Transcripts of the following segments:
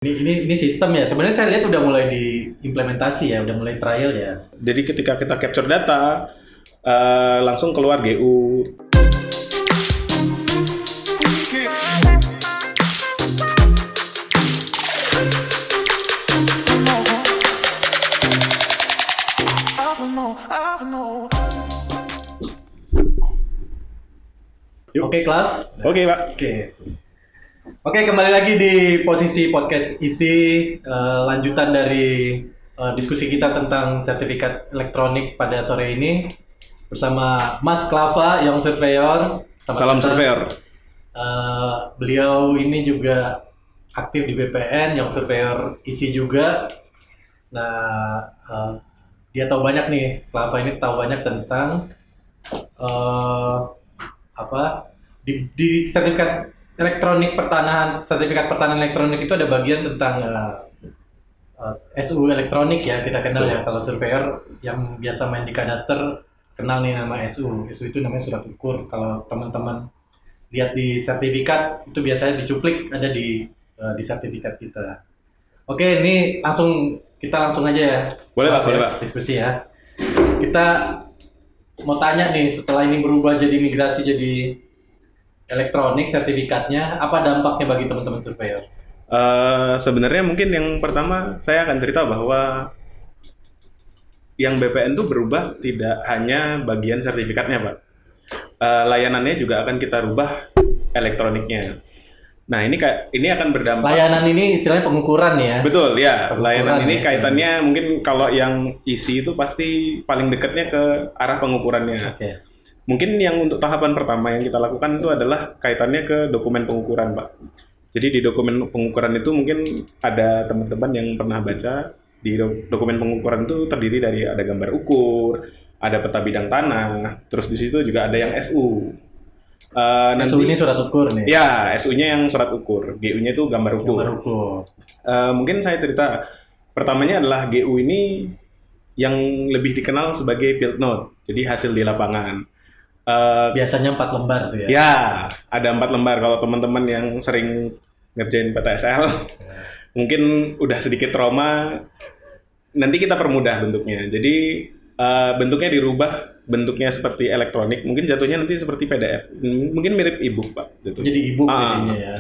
Ini sistem ya. Sebenarnya saya lihat udah mulai diimplementasi ya, udah mulai trial ya. Jadi ketika kita capture data, langsung keluar GU. Oke, kelas. Oke, Pak. Oke, kembali lagi di posisi podcast isi lanjutan dari diskusi kita tentang sertifikat elektronik pada sore ini bersama Mas Klava, Young Surveyor. Salam surveyor. Beliau ini juga aktif di BPN, Young Surveyor isi juga. Nah, dia tahu banyak nih, Klava ini tahu banyak tentang di sertifikat elektronik pertanahan, sertifikat pertanahan elektronik itu ada bagian tentang SU elektronik ya, kita kenal ya. Kalau surveyor yang biasa main di kadaster kenal nih nama SU. SU itu namanya surat ukur. Kalau teman-teman lihat di sertifikat itu biasanya dicuplik ada di sertifikat kita. Oke, ini kita langsung aja ya. Boleh Pak. Diskusi ya. Kita mau tanya nih, setelah ini berubah jadi migrasi jadi elektronik sertifikatnya, apa dampaknya bagi teman-teman surveyor? Sebenarnya mungkin yang pertama saya akan cerita bahwa yang BPN itu berubah tidak hanya bagian sertifikatnya, Pak. Layanannya juga akan kita rubah elektroniknya. Nah, ini akan berdampak. Layanan ini istilahnya pengukuran ya? Betul, ya. Layanan ini ya, kaitannya mungkin kalau yang isi itu pasti paling dekatnya ke arah pengukurannya. Oke. Mungkin yang untuk tahapan pertama yang kita lakukan itu adalah kaitannya ke dokumen pengukuran, Pak. Jadi di dokumen pengukuran itu mungkin ada teman-teman yang pernah baca, di dokumen pengukuran itu terdiri dari ada gambar ukur, ada peta bidang tanah, terus di situ juga ada yang SU. SU ini surat ukur nih? Ya, SU-nya yang surat ukur, GU-nya itu gambar ukur. Mungkin saya cerita, pertamanya adalah GU ini yang lebih dikenal sebagai field note, jadi hasil di lapangan. Biasanya 4 lembar tuh ya? Ya, ada 4 lembar. Kalau teman-teman yang sering ngerjain PTSL, mungkin udah sedikit trauma, nanti kita permudah bentuknya. Jadi bentuknya dirubah, bentuknya seperti elektronik, mungkin jatuhnya nanti seperti PDF, mungkin mirip e-book, Pak. Gitu. Jadi e-book jadinya ya?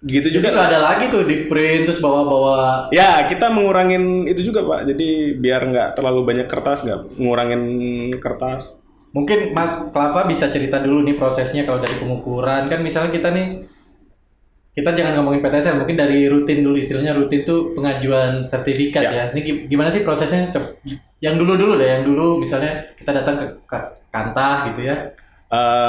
Gitu jadi juga. nggak ada lagi tuh di print terus bawa-bawa. Ya, kita mengurangin itu juga, Pak. Jadi biar nggak terlalu banyak kertas, nggak ngurangin kertas. Mungkin Mas Klava bisa cerita dulu nih prosesnya kalau dari pengukuran. Kan misalnya kita jangan ngomongin PTSL, mungkin dari rutin dulu, istilahnya rutin tuh pengajuan sertifikat ya. Ini gimana sih prosesnya? Yang dulu deh, yang dulu misalnya kita datang ke Kantah gitu ya.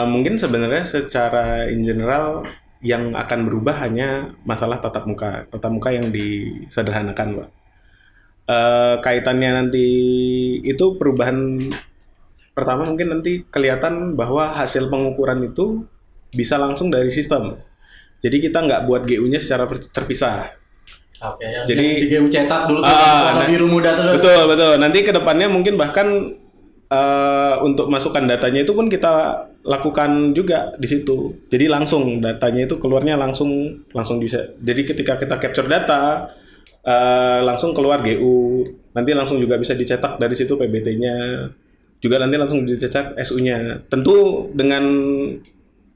Mungkin sebenarnya secara in general yang akan berubah hanya masalah tatap muka yang disederhanakan, Pak. Kaitannya nanti itu perubahan pertama mungkin nanti kelihatan bahwa hasil pengukuran itu bisa langsung dari sistem. Jadi kita nggak buat GU-nya secara terpisah. Oke, jadi di GU cetak dulu tuh warna biru muda tuh. Betul. Nanti kedepannya mungkin bahkan untuk masukkan datanya itu pun kita lakukan juga di situ. Jadi langsung datanya itu keluarnya langsung bisa. Jadi ketika kita capture data langsung keluar GU. Nanti langsung juga bisa dicetak dari situ PBT-nya. Juga nanti langsung dicetak SU-nya. Tentu dengan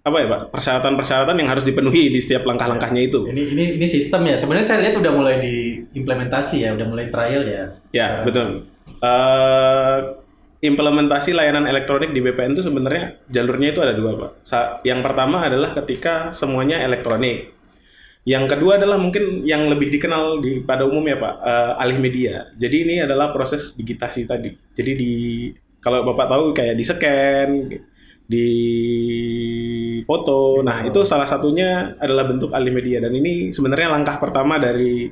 Pak, persyaratan-persyaratan yang harus dipenuhi di setiap langkah-langkahnya itu. Ini sistem ya. Sebenarnya saya lihat udah mulai diimplementasi ya, udah mulai trial ya. Ya, betul. Implementasi layanan elektronik di BPN itu sebenarnya jalurnya itu ada 2, Pak. Yang pertama adalah ketika semuanya elektronik. Yang kedua adalah mungkin yang lebih dikenal pada umumnya, Pak, alih media. Jadi ini adalah proses digitasi tadi. Jadi kalau Bapak tahu kayak di-scan, di foto. Nah, itu salah satunya adalah bentuk alih media, dan ini sebenarnya langkah pertama dari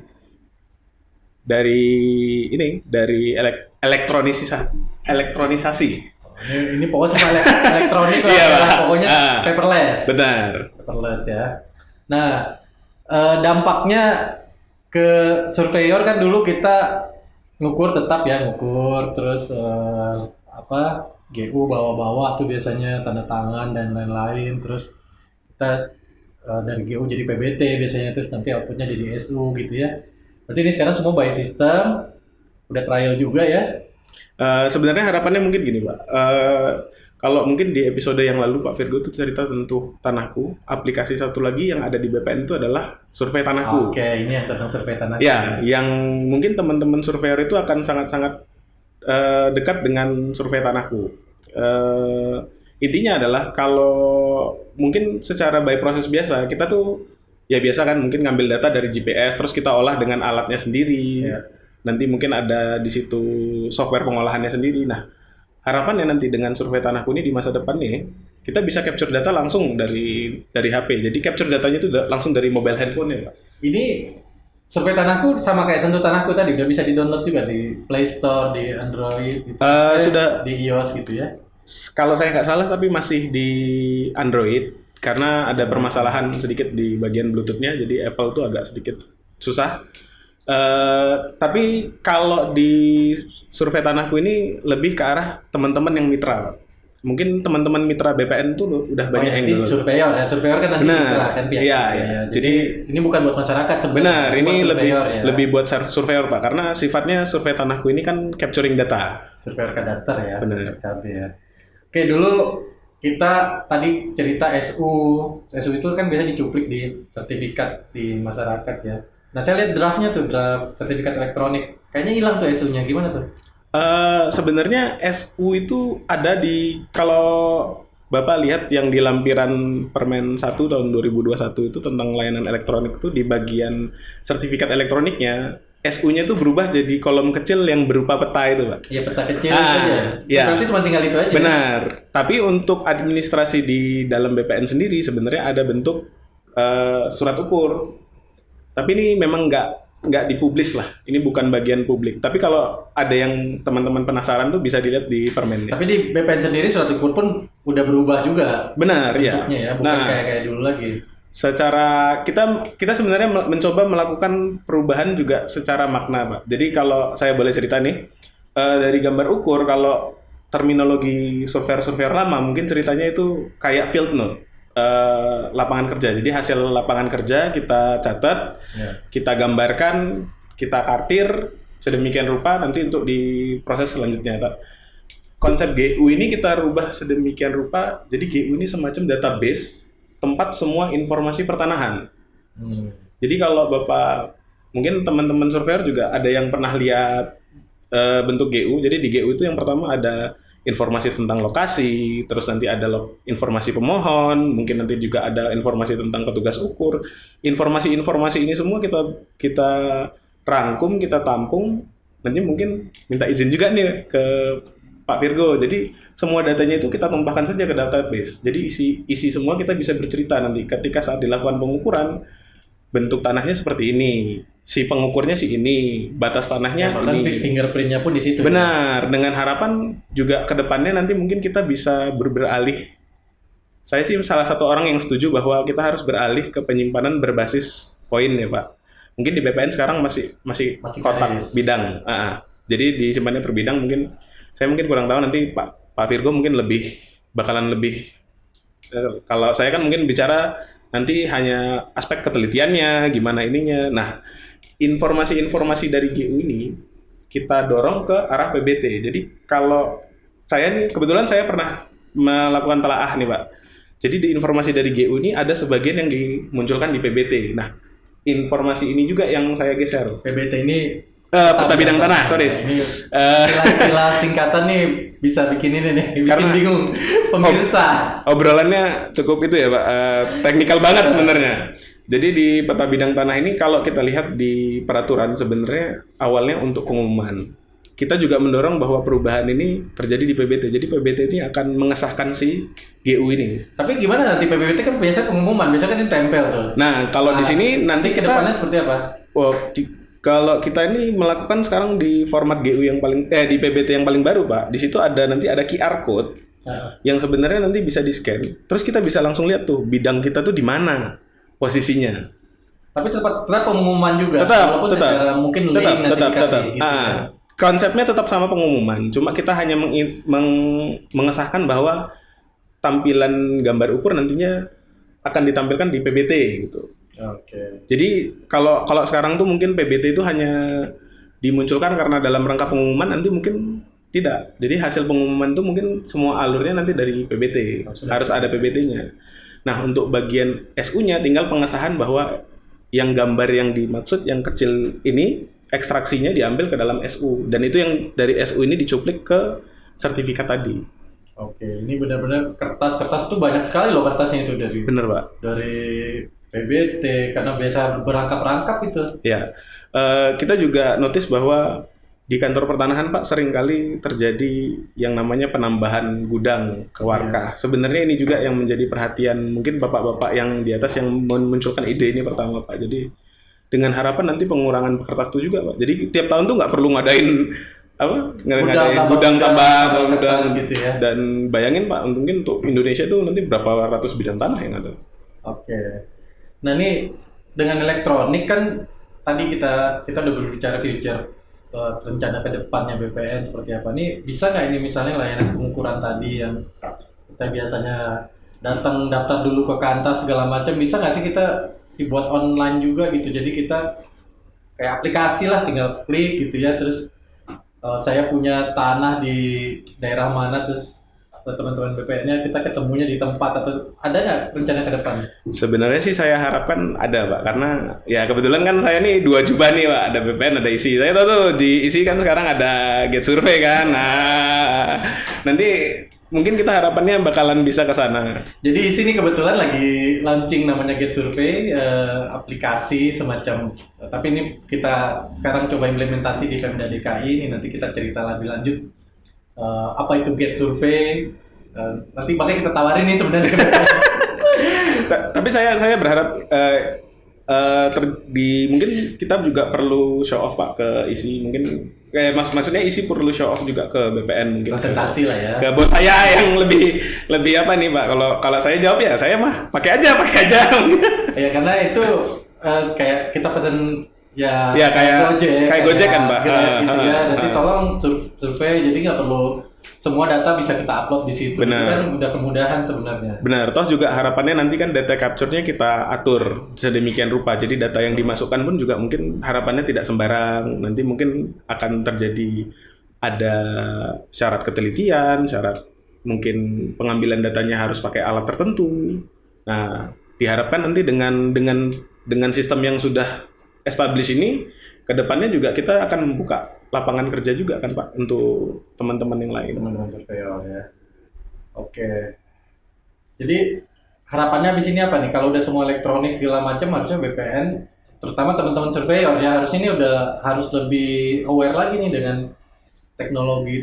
elektronisasi. Ini pokoknya semua elektronik lah, pokoknya paperless. Benar. Paperless ya. Nah, dampaknya ke surveyor kan dulu kita ngukur terus GU bawa-bawa tuh biasanya tanda tangan dan lain-lain, terus kita dari GU jadi PBT biasanya, terus nanti outputnya jadi SU gitu ya. Berarti ini sekarang semua by system, udah trial juga ya? Sebenarnya harapannya mungkin gini Pak, kalau mungkin di episode yang lalu Pak Virgo tuh cerita tentang Tanahku, aplikasi satu lagi yang ada di BPN itu adalah Survei Tanahku. Oke, ini yang tentang survei tanah. Ya, yang mungkin teman-teman surveyor itu akan sangat-sangat dekat dengan Survei Tanahku. Intinya adalah kalau mungkin secara by proses biasa, kita tuh ya biasa kan mungkin ngambil data dari GPS, terus kita olah dengan alatnya sendiri. Ya. Nanti mungkin ada di situ software pengolahannya sendiri. Nah, harapannya nanti dengan Survei Tanahku ini di masa depan nih, kita bisa capture data langsung dari HP. Jadi capture datanya itu langsung dari mobile handphone ya, Pak. Ini survei tanahku sama kayak sentuh tanahku tadi, udah bisa di-download juga di Play Store, di Android, gitu. Sudah Di iOS gitu ya. Kalau saya nggak salah tapi masih di Android karena ada permasalahan sedikit di bagian Bluetooth-nya, jadi Apple tuh agak sedikit susah. Tapi kalau di Survei Tanahku ini lebih ke arah teman-teman yang mitra. Mungkin teman-teman mitra BPN tuh udah banyak yang download. Surveyor ya, surveyor kan nanti Benar. mitra kan pihak. Iya, ya. iya. Jadi ini bukan buat masyarakat sebenarnya. Benar, ini buat lebih surveyor, ya. lebih buat surveyor Pak, karena sifatnya Survei Tanahku ini kan capturing data. Surveyor kadaster ya, Benar. SKB ya. Oke, dulu kita tadi cerita SU. SU itu kan biasa dicuplik di sertifikat di masyarakat ya. Nah, saya lihat draftnya tuh, draft sertifikat elektronik. Kayaknya hilang tuh SU-nya. Gimana tuh? Sebenarnya SU itu ada di, kalau Bapak lihat yang di lampiran Permen 1 tahun 2021 itu tentang layanan elektronik itu di bagian sertifikat elektroniknya, SU-nya itu berubah jadi kolom kecil yang berupa peta itu, Pak. Iya, peta kecil aja. Ya. Berarti cuma tinggal itu aja. Benar. Tapi untuk administrasi di dalam BPN sendiri sebenarnya ada bentuk surat ukur. Tapi ini memang nggak dipublis lah. Ini bukan bagian publik. Tapi kalau ada yang teman-teman penasaran tuh bisa dilihat di permennya. Tapi di BPN sendiri surat ukur pun udah berubah juga. Benar, ya. Bentuknya ya, bukan kayak dulu lagi. Secara kita sebenarnya mencoba melakukan perubahan juga secara makna, Pak. Jadi kalau saya boleh cerita nih, dari gambar ukur, kalau terminologi surveyor lama mungkin ceritanya itu kayak field note. Lapangan kerja. Jadi hasil lapangan kerja kita catat, kita gambarkan, kita kartir sedemikian rupa nanti untuk diproses selanjutnya. Konsep GU ini kita rubah sedemikian rupa. Jadi GU ini semacam database tempat semua informasi pertanahan. Jadi kalau Bapak, mungkin teman-teman surveyor juga ada yang pernah lihat bentuk GU. Jadi di GU itu yang pertama ada informasi tentang lokasi, terus nanti ada informasi pemohon, mungkin nanti juga ada informasi tentang petugas ukur. Informasi-informasi ini semua kita rangkum, kita tampung, nanti mungkin minta izin juga nih ke Pak Virgo. Jadi semua datanya itu kita tumpahkan saja ke database. Jadi isi semua kita bisa bercerita nanti ketika saat dilakukan pengukuran, bentuk tanahnya seperti ini, si pengukurnya si ini, batas tanahnya bahkan ini. Fingerprintnya pun di situ. Benar, dengan harapan juga ke depannya nanti mungkin kita bisa beralih. Saya sih salah satu orang yang setuju bahwa kita harus beralih ke penyimpanan berbasis poin ya Pak. Mungkin di BPN sekarang masih kotak bidang. Jadi disimpannya per bidang, mungkin saya kurang tahu, nanti Pak Virgo mungkin bakalan lebih. Kalau saya kan mungkin bicara nanti hanya aspek ketelitiannya, gimana ininya. Nah, informasi-informasi dari GU ini kita dorong ke arah PBT. Jadi kalau saya nih, kebetulan saya pernah melakukan telaah nih Pak. Jadi di informasi dari GU ini ada sebagian yang dimunculkan di PBT. Nah, informasi ini juga yang saya geser. PBT ini peta bidang tanah, sorry. Istilah singkatan nih bisa bikin ini nih, bikin bingung pemirsa. Obrolannya cukup itu ya Pak, teknikal banget sebenarnya. Jadi di peta bidang tanah ini kalau kita lihat di peraturan sebenarnya awalnya untuk pengumuman. Kita juga mendorong bahwa perubahan ini terjadi di PBT. Jadi PBT ini akan mengesahkan si GU ini. Tapi gimana nanti PBT kan biasa pengumuman, biasa kan ditempel tuh. Nah, kalau di sini nanti ke depannya seperti apa? Kalau kita ini melakukan sekarang di format GU yang paling di PBT yang paling baru Pak. Di situ nanti ada QR code yang sebenarnya nanti bisa di-scan. Terus kita bisa langsung lihat tuh bidang kita tuh di mana posisinya. Tapi tetap pengumuman juga. Tetap. Mungkin link nanti dikasih gitu. Konsepnya tetap sama pengumuman. Cuma kita hanya mengesahkan bahwa tampilan gambar ukur nantinya akan ditampilkan di PBT gitu. Oke. Jadi kalau kalau sekarang tuh mungkin PBT itu hanya dimunculkan karena dalam rangka pengumuman, nanti mungkin tidak. Jadi hasil pengumuman tuh mungkin semua alurnya nanti dari PBT. Harus ada PBT-nya. Nah, untuk bagian SU-nya tinggal pengesahan bahwa yang gambar yang dimaksud yang kecil ini ekstraksinya diambil ke dalam SU, dan itu yang dari SU ini dicuplik ke sertifikat tadi. Oke, ini benar-benar kertas tuh banyak sekali loh kertasnya itu dari. Bener, Pak. Dari PBT karena biasa berangkap-rangkap itu. Ya, kita juga notice bahwa di kantor pertanahan, Pak, seringkali terjadi yang namanya penambahan gudang ke Warkah. Sebenarnya ini juga yang menjadi perhatian mungkin bapak-bapak yang di atas yang memunculkan ide ini pertama, Pak. Jadi dengan harapan nanti pengurangan kertas itu juga, Pak. Jadi tiap tahun tuh nggak perlu ngadain gudang tambah gudang gitu ya. Dan bayangin, Pak, mungkin untuk Indonesia itu nanti berapa ratus bidang tanah yang ada. Oke. Nah, ini dengan elektronik kan tadi kita udah berbicara future. Rencana ke depannya BPN seperti apa nih, bisa nggak ini misalnya layanan pengukuran tadi yang kita biasanya datang daftar dulu ke Kantas segala macam, bisa nggak sih kita dibuat online juga gitu, jadi kita kayak aplikasi lah, tinggal klik gitu ya, terus saya punya tanah di daerah mana, terus teman-teman BPN-nya kita ketemunya di tempat, atau ada nggak rencana ke depan? Sebenarnya sih saya harapkan ada, Pak, karena ya kebetulan kan saya nih 2 jubah nih, Pak, ada BPN, ada ISI. Saya tahu tuh di ISI kan sekarang ada Get Survey kan. Nah, nanti mungkin kita harapannya bakalan bisa ke sana. Jadi di sini kebetulan lagi launching namanya Get Survey, aplikasi semacam. Tapi ini kita sekarang coba implementasi di Pemda DKI. Ini nanti kita cerita lebih lanjut apa itu Get Survey. Nanti makanya kita tawarin nih sebenarnya. Tapi saya berharap mungkin kita juga perlu show off, Pak, ke ISI. Mungkin maksudnya ISI perlu show off juga ke BPN mungkin. Presentasi lah ya. Ke bos saya yang lebih apa nih, Pak? Kalau saya jawab ya saya mah pakai aja. Ya karena itu kayak kita pesen ya kayak Gojek kan, Pak. Gitu ya. Nanti tolong survei, jadi nggak perlu semua data bisa kita upload di situ. Benar. Itu kan udah kemudahan sebenarnya. Benar. Toh juga harapannya nanti kan data capture-nya kita atur sedemikian rupa. Jadi data yang dimasukkan pun juga mungkin harapannya tidak sembarang. Nanti mungkin akan terjadi ada syarat ketelitian, syarat mungkin pengambilan datanya harus pakai alat tertentu. Nah, diharapkan nanti dengan sistem yang sudah establish ini, kedepannya juga kita akan membuka lapangan kerja juga kan, Pak, untuk teman-teman yang lain. Teman-teman surveyor ya. Oke. Jadi harapannya di sini apa nih? Kalau udah semua elektronik segala macam, harusnya BPN, terutama teman-teman surveyor ya, harusnya ini udah harus lebih aware lagi nih dengan teknologi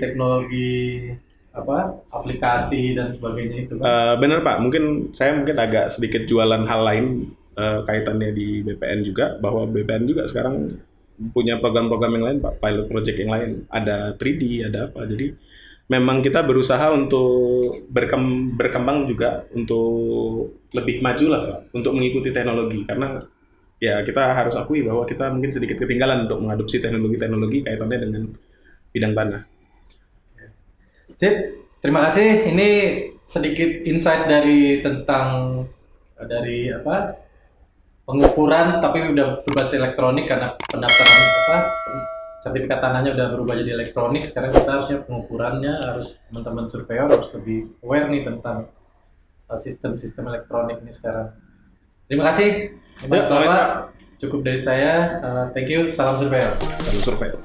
aplikasi dan sebagainya itu. Benar, Pak. Saya mungkin agak sedikit jualan hal lain kaitannya di BPN juga, bahwa BPN juga sekarang punya program-program yang lain, Pak, pilot project yang lain, ada 3D, ada apa. Jadi memang kita berusaha untuk berkembang juga, untuk lebih maju lah, Pak, untuk mengikuti teknologi, karena ya kita harus akui bahwa kita mungkin sedikit ketinggalan untuk mengadopsi teknologi kaitannya dengan bidang tanah. Sip, terima kasih. Ini sedikit insight dari pengukuran, tapi udah berbasis elektronik karena pendaftaran sertifikat tanahnya udah berubah jadi elektronik. Sekarang kita harusnya pengukurannya harus teman-teman surveyor harus lebih aware nih tentang sistem-sistem elektronik ini sekarang. Terima kasih. Cukup dari saya. Thank you. Salam surveyor. Salam surveyor.